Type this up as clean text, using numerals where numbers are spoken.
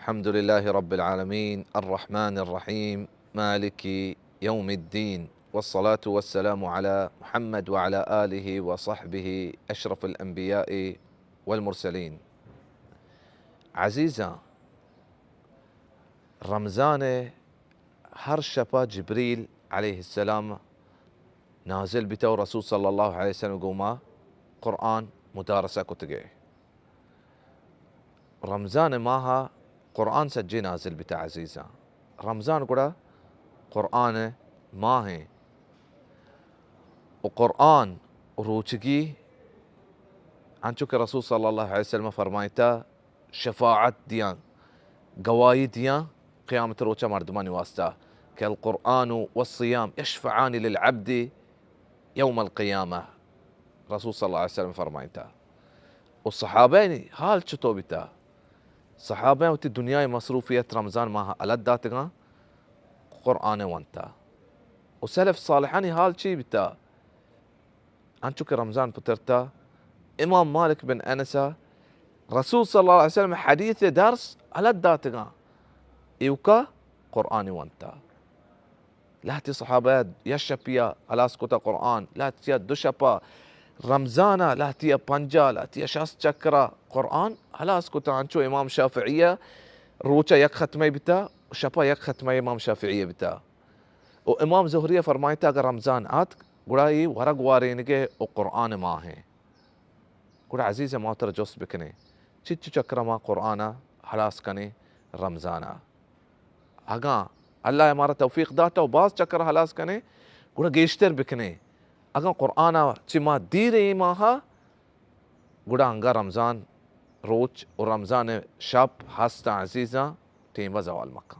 الحمد لله رب العالمين الرحمن الرحيم مالك يوم الدين، والصلاة والسلام على محمد وعلى آله وصحبه أشرف الأنبياء والمرسلين. عزيزة، رمزانه هر شبا جبريل عليه السلام نازل بتو رسول صلى الله عليه وسلم قوما قرآن مدارسة كتقي رمزان ماها قرآن سجي نازل بتا عزيزة. رمزان قرأ قرآن ماهي وقرآن روچگی انچو که رسول صلى الله عليه وسلم فرمایتا شفاعت دیان گواهی دیان قیامت روچا مردمانی واسطه كالقرآن والصيام يشفعان للعبد يوم القيامة. رسول صلى الله عليه وسلم فرمایتا والصحابين حال چطو بتا صحابين وتي دنياي مصروفية رمضان ماها ألد داتغا قرآن وانتا وسلف صالحاني حال چي بتا انچو که رمضان بترتا امام مالك بن انسا رسول صلى الله عليه وسلم حديث درس ألد داتغا ايوكا قرآن وانتا لاتي صحابات يشبيا الاس كتا قرآن لاتي دوشبا رمزانا لاتي بانجا لاتي شاس چكرا قرآن الاس كتا انچو امام شافعية روچا يك ختمي بتا وشبا يك ختمي امام شافعية بتا وامام زهرية فرمايتا اگر رمضان آت قرأي ورق وارينگه وقرآن ماهي قرأ عزيزة موتر جوس بكني چچ چكرا ما قرآن حلاس كني رمضانا اگا الله हमारा तौफीक दाता और बाज चक्कर हलास कने गुड़ा गेश्तर बिकने अगा कुराना चिमा दी रही माहा गुड़ा अंगा रमजान रोच और रमजान शब हस्ता अजीजा टीम वज़वाल मक्का।